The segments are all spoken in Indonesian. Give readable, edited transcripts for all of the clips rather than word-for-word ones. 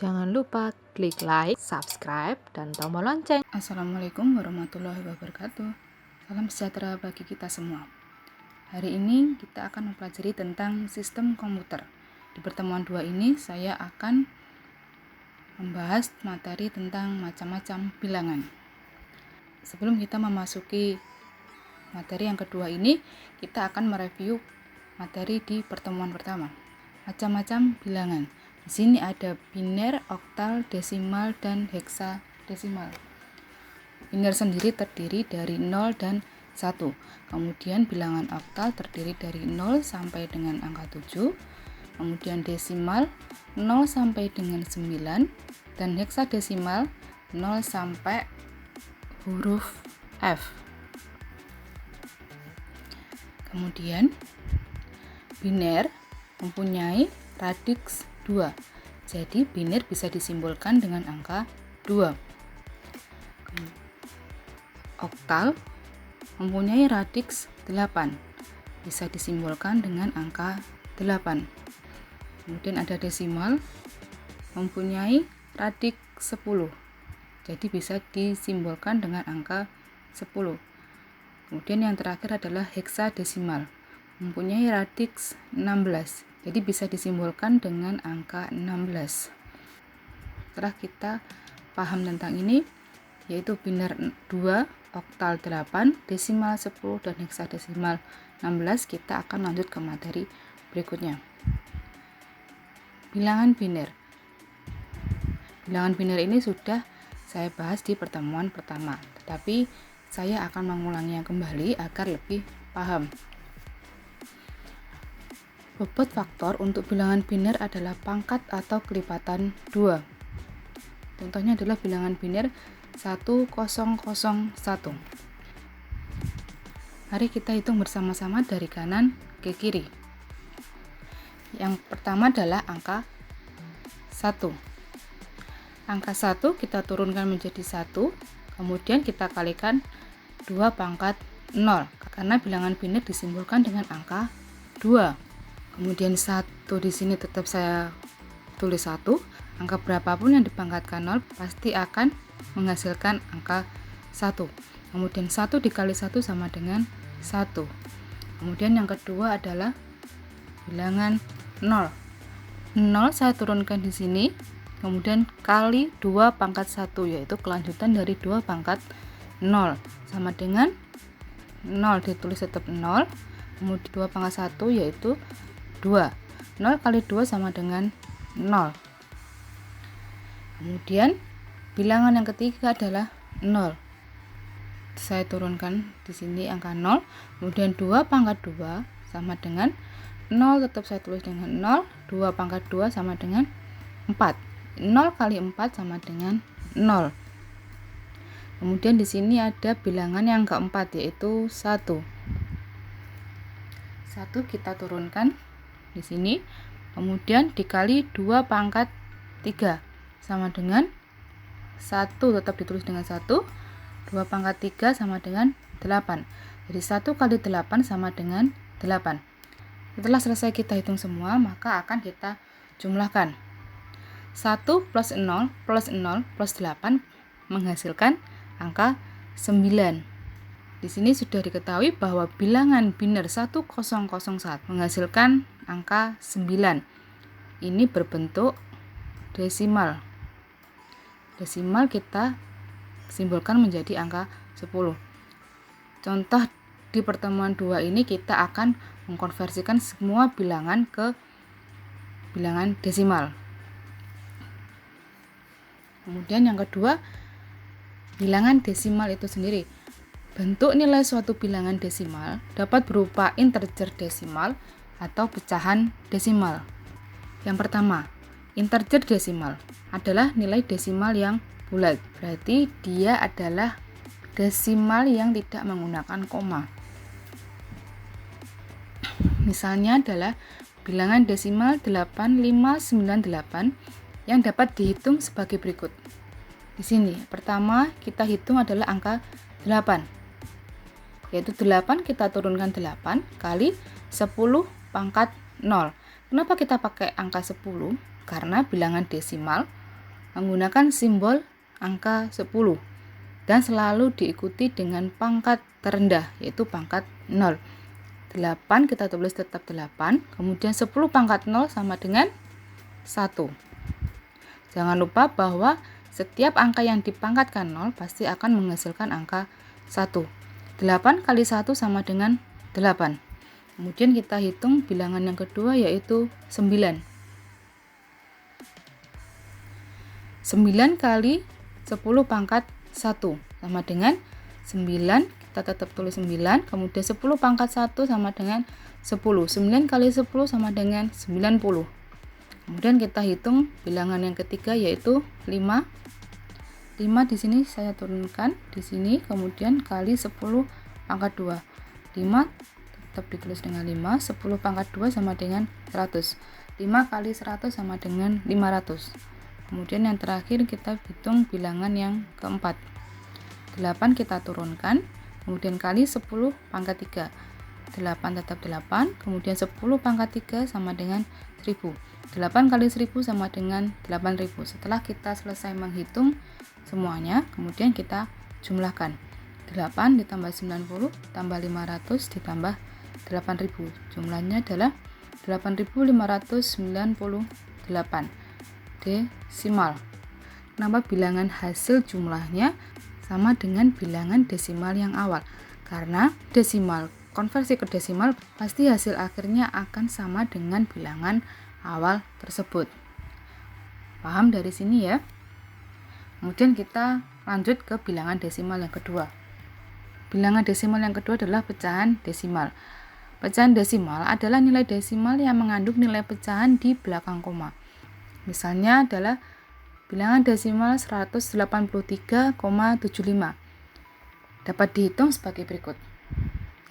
Jangan lupa klik like, subscribe, dan tombol lonceng. Assalamualaikum warahmatullahi wabarakatuh. Salam sejahtera bagi kita semua. Hari ini kita akan mempelajari tentang sistem komputer. Di pertemuan 2 ini saya akan membahas materi tentang macam-macam bilangan. Sebelum kita memasuki materi yang kedua ini, kita akan mereview materi di pertemuan pertama. Macam-macam bilangan. Di sini ada biner, oktal, desimal, dan heksadesimal. Biner sendiri terdiri dari 0 dan 1. Kemudian bilangan oktal terdiri dari 0 sampai dengan angka 7. Kemudian desimal 0 sampai dengan 9. Dan heksadesimal 0 sampai huruf F. Kemudian biner mempunyai radiks 2. Jadi biner bisa disimbolkan dengan angka 2. Oktal mempunyai radiks 8. Bisa disimbolkan dengan angka 8. Kemudian ada desimal mempunyai radiks 10. Jadi bisa disimbolkan dengan angka 10. Kemudian yang terakhir adalah heksadesimal mempunyai radiks 16. Jadi bisa disimbolkan dengan angka 16. Setelah kita paham tentang ini, yaitu biner 2, oktal 8, desimal 10, dan heksadesimal 16, kita akan lanjut ke materi berikutnya. Bilangan biner. Bilangan biner ini sudah saya bahas di pertemuan pertama, tetapi saya akan mengulanginya kembali agar lebih paham. Bobot faktor untuk bilangan biner adalah pangkat atau kelipatan 2. Contohnya adalah bilangan biner 1001. Mari kita hitung bersama-sama dari kanan ke kiri. Yang pertama adalah angka 1. Angka 1 kita turunkan menjadi 1, kemudian kita kalikan 2 pangkat 0, karena bilangan biner disimbolkan dengan angka 2. Kemudian 1 di sini tetap saya tulis 1. Angka berapapun yang dipangkatkan 0 pasti akan menghasilkan angka 1. Kemudian 1 dikali 1 sama dengan 1. Kemudian yang kedua adalah bilangan 0. 0 saya turunkan di sini, kemudian kali 2 pangkat 1, yaitu kelanjutan dari 2 pangkat 0 sama dengan 0, ditulis tetap 0. Kemudian 2 pangkat 1 yaitu 2. 0 kali 2 sama dengan 0. Kemudian bilangan yang ketiga adalah 0. Saya turunkan di sini angka 0. Kemudian 2 pangkat 2 sama dengan 0, tetap saya tulis dengan 0. 2 pangkat 2 sama dengan 4. 0 kali 4 sama dengan 0. Kemudian di sini ada bilangan yang keempat, yaitu 1. 1 kita turunkan di sini, kemudian dikali 2 pangkat 3 sama dengan 1, tetap ditulis dengan 1. 2 pangkat 3 sama dengan 8. Jadi 1 kali 8 sama dengan 8. Setelah selesai kita hitung semua, maka akan kita jumlahkan. 1 plus 0 plus 0 plus 8 menghasilkan angka 9. Di sini sudah diketahui bahwa bilangan biner 1001 menghasilkan angka 9. Ini berbentuk desimal. Desimal kita simbolkan menjadi angka 10. Contoh di pertemuan 2 ini kita akan mengkonversikan semua bilangan ke bilangan desimal. Kemudian yang kedua, bilangan desimal itu sendiri. Bentuk nilai suatu bilangan desimal dapat berupa integer desimal atau pecahan desimal. Yang pertama, integer desimal adalah nilai desimal yang bulat. Berarti dia adalah desimal yang tidak menggunakan koma. Misalnya adalah bilangan desimal 8598 yang dapat dihitung sebagai berikut. Di sini, pertama kita hitung adalah angka 8. Yaitu 8 kita turunkan 8 kali 10 pangkat 0. Kenapa kita pakai angka 10? Karena bilangan desimal menggunakan simbol angka 10 dan selalu diikuti dengan pangkat terendah, yaitu pangkat 0. 8 kita tulis tetap 8, kemudian 10 pangkat 0 sama dengan 1. Jangan lupa bahwa setiap angka yang dipangkatkan 0 pasti akan menghasilkan angka 1. 8 kali 1 sama dengan 8. Kemudian kita hitung bilangan yang kedua, yaitu 9. 9 kali 10 pangkat 1 sama dengan 9, kita tetap tulis 9, kemudian 10 pangkat 1 sama dengan 10. 9 kali 10 sama dengan 90. Kemudian kita hitung bilangan yang ketiga, yaitu 5. 5 di sini saya turunkan di sini, kemudian kali 10 pangkat 2. 5 tetap ditulis dengan 5, 10 pangkat 2 sama dengan 100. 5 kali 100 sama dengan 500. Kemudian yang terakhir kita hitung bilangan yang keempat. 8 kita turunkan, kemudian kali 10 pangkat 3. 8 tetap 8, kemudian 10 pangkat 3 sama dengan 1000. 8 kali 1000 sama dengan 8000. Setelah kita selesai menghitung semuanya, kemudian kita jumlahkan. 8 ditambah 90 tambah 500 ditambah 8000. Jumlahnya adalah 8598 desimal. Kenapa bilangan hasil jumlahnya sama dengan bilangan desimal yang awal? Karena desimal, konversi ke desimal, pasti hasil akhirnya akan sama dengan bilangan awal tersebut. Paham dari sini ya? Kemudian kita lanjut ke bilangan desimal yang kedua. Bilangan desimal yang kedua adalah pecahan desimal. Pecahan desimal adalah nilai desimal yang mengandung nilai pecahan di belakang koma. Misalnya adalah bilangan desimal 183,75. Dapat dihitung sebagai berikut.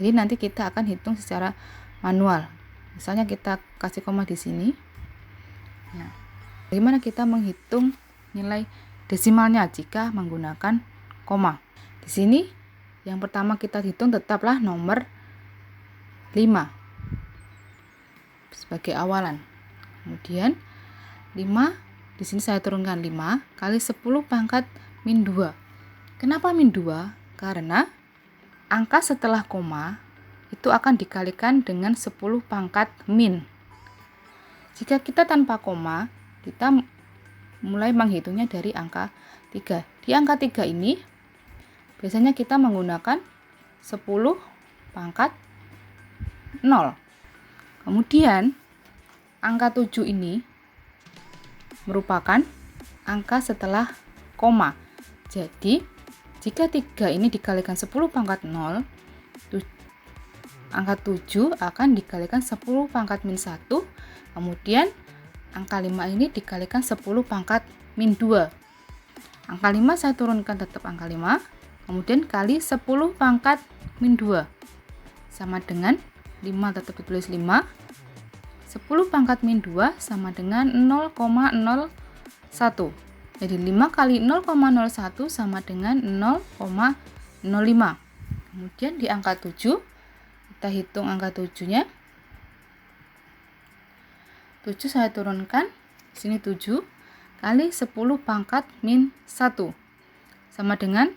Jadi nanti kita akan hitung secara manual. Misalnya kita kasih koma di sini. Nah, bagaimana kita menghitung nilai desimalnya jika menggunakan koma? Di sini yang pertama kita hitung tetaplah nomor 5 sebagai awalan. Kemudian 5 di sini saya turunkan 5 kali 10 pangkat min 2. Kenapa min 2? Karena angka setelah koma itu akan dikalikan dengan 10 pangkat min. Jika kita tanpa koma, kita mulai menghitungnya dari angka 3. Di angka 3 ini biasanya kita menggunakan 10 pangkat 0. Kemudian angka 7 ini merupakan angka setelah koma. Jadi, jika 3 ini dikalikan 10 pangkat 0, angka 7 akan dikalikan 10 pangkat min 1, kemudian angka 5 ini dikalikan 10 pangkat min 2. Angka 5 saya turunkan tetap angka 5, kemudian kali 10 pangkat min 2. Sama dengan 5 tetap ditulis 5. 10 pangkat min 2 sama dengan 0,01. Jadi 5 kali 0,01 sama dengan 0,05. Kemudian di angka 7, kita hitung angka 7-nya. 7 saya turunkan, di sini 7 kali 10 pangkat min 1. Sama dengan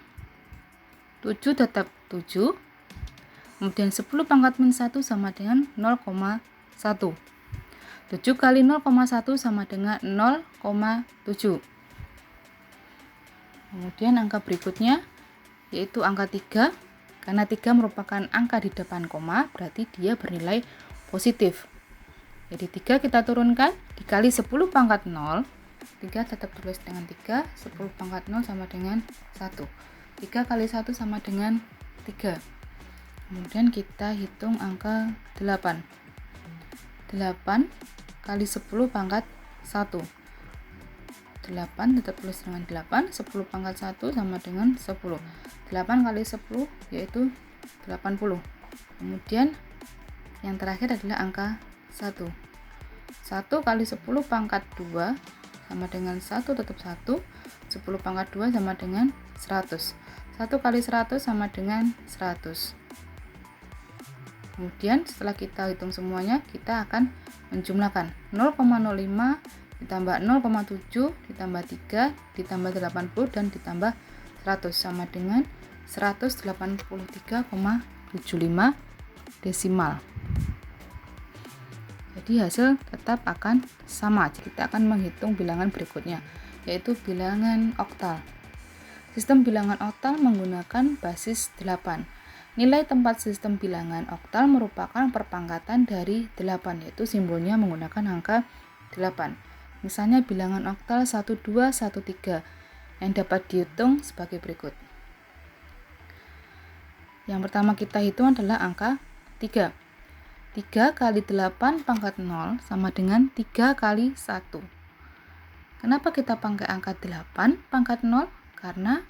7 tetap 7. Kemudian 10 pangkat min 1 sama dengan 0,1. 7 kali 0,1 sama dengan 0,7. Kemudian angka berikutnya yaitu angka 3. Karena 3 merupakan angka di depan koma, berarti dia bernilai positif. Jadi 3 kita turunkan, dikali 10 pangkat 0. 3 tetap tulis dengan 3, 10 pangkat 0 sama dengan 1. 3 kali 1 sama dengan 3. Kemudian kita hitung angka 8. 8 kali 10 pangkat 1. 8 tetap tulis dengan 8, 10 pangkat 1 sama dengan 10. 8 kali 10 yaitu 80. Kemudian yang terakhir adalah angka 1. 1 kali 10 pangkat 2 sama dengan 1 tetap 1. 10 pangkat 2 sama dengan 100. 1 kali 100 sama dengan 100. Kemudian setelah kita hitung semuanya, kita akan menjumlahkan 0,05 ditambah 0,7 ditambah 3 ditambah 80 dan ditambah 100 sama dengan 183,75 desimal. Jadi hasil tetap akan sama. Kita akan menghitung bilangan berikutnya, yaitu bilangan oktal. Sistem bilangan oktal menggunakan basis 8. Nilai tempat sistem bilangan oktal merupakan perpangkatan dari 8, yaitu simbolnya menggunakan angka 8. Misalnya bilangan oktal 1213 yang dapat dihitung sebagai berikut. Yang pertama kita hitung adalah angka 3. 3 kali 8 pangkat 0 sama dengan 3 kali 1. Kenapa kita pakai angka 8 pangkat 0? Karena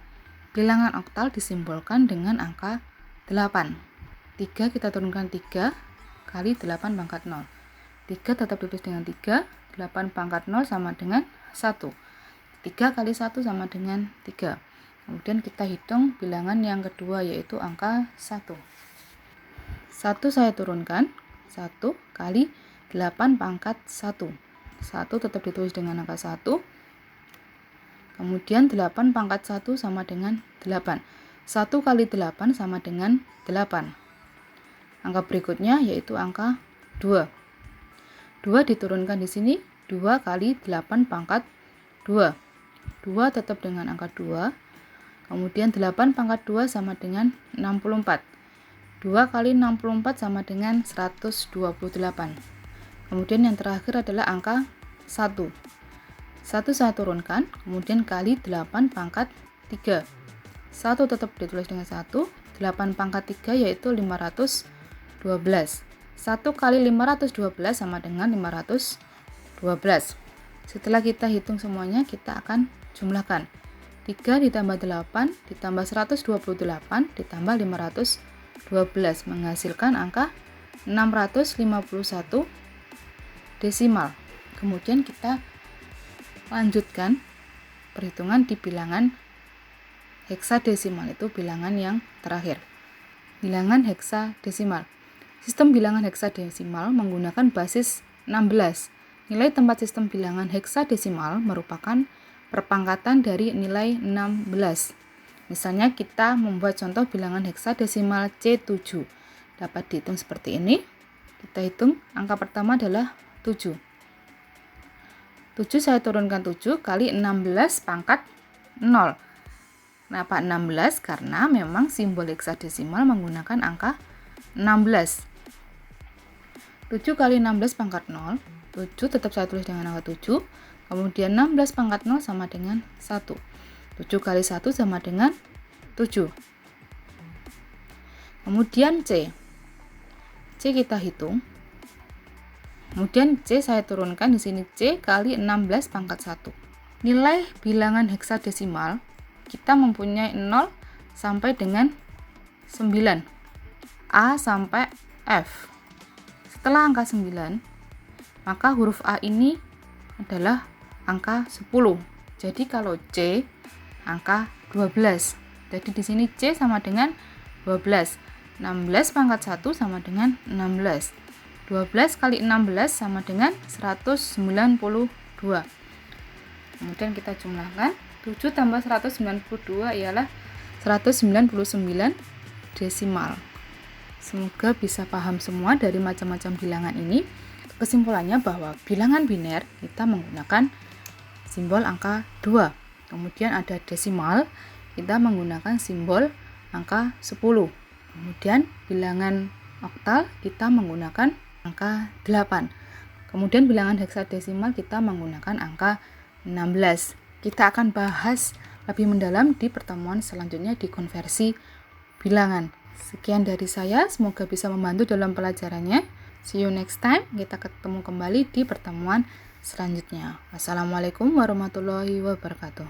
bilangan oktal disimbolkan dengan angka 8. 3 kita turunkan 3 kali 8 pangkat 0. 3 tetap ditulis dengan 3, 8 pangkat 0 sama dengan 1. 3 kali 1 sama dengan 3. Kemudian kita hitung bilangan yang kedua, yaitu angka 1. 1 saya turunkan, 1 kali 8 pangkat 1. 1 tetap ditulis dengan angka 1. Kemudian 8 pangkat 1 sama dengan 8. 1 kali 8 sama dengan 8. Angka berikutnya yaitu angka 2. 2 diturunkan di sini, 2 kali 8 pangkat 2. 2 tetap dengan angka 2. Kemudian 8 pangkat 2 sama dengan 64. 2 kali 64 sama dengan 128. Kemudian yang terakhir adalah angka 1. 1 saya turunkan, kemudian kali 8 pangkat 3. 1 tetap ditulis dengan 1, 8 pangkat 3 yaitu 512. 1 kali 512 sama dengan 512. Setelah kita hitung semuanya, kita akan jumlahkan. 3 ditambah 8 ditambah 128 ditambah 512 menghasilkan angka 651 desimal. Kemudian kita lanjutkan perhitungan di bilangan heksadesimal, itu bilangan yang terakhir. Bilangan heksadesimal. Sistem bilangan heksadesimal menggunakan basis 16. Nilai tempat sistem bilangan heksadesimal merupakan perpangkatan dari nilai 16. Misalnya kita membuat contoh bilangan heksadesimal C7. Dapat dihitung seperti ini. Kita hitung, angka pertama adalah 7. 7 saya turunkan 7 kali 16 pangkat 0. Kenapa 16? Karena memang simbol heksadesimal menggunakan angka 16. 7 kali 16 pangkat 0. 7 tetap saya tulis dengan angka 7. Kemudian 16 pangkat 0 sama dengan 1. 7 kali 1 sama dengan 7. Kemudian C. C kita hitung. Kemudian C saya turunkan di sini, C kali 16 pangkat 1. Nilai bilangan heksadesimal kita mempunyai 0 sampai dengan 9. A sampai F. Setelah angka 9, maka huruf A ini adalah angka 10. Jadi kalau C angka 12. Jadi di sini C sama dengan 12. 16 pangkat 1 sama dengan 16. 12 kali 16 sama dengan 192. Kemudian kita jumlahkan. 7 tambah 192 ialah 199 desimal. Semoga bisa paham semua dari macam-macam bilangan ini. Kesimpulannya bahwa bilangan biner kita menggunakan simbol angka 2. Kemudian ada desimal, kita menggunakan simbol angka 10. Kemudian bilangan oktal kita menggunakan angka 8. Kemudian bilangan heksadesimal kita menggunakan angka 16. Kita akan bahas lebih mendalam di pertemuan selanjutnya di konversi bilangan. Sekian dari saya, semoga bisa membantu dalam pelajarannya. See you next time, kita ketemu kembali di pertemuan selanjutnya. Wassalamualaikum warahmatullahi wabarakatuh.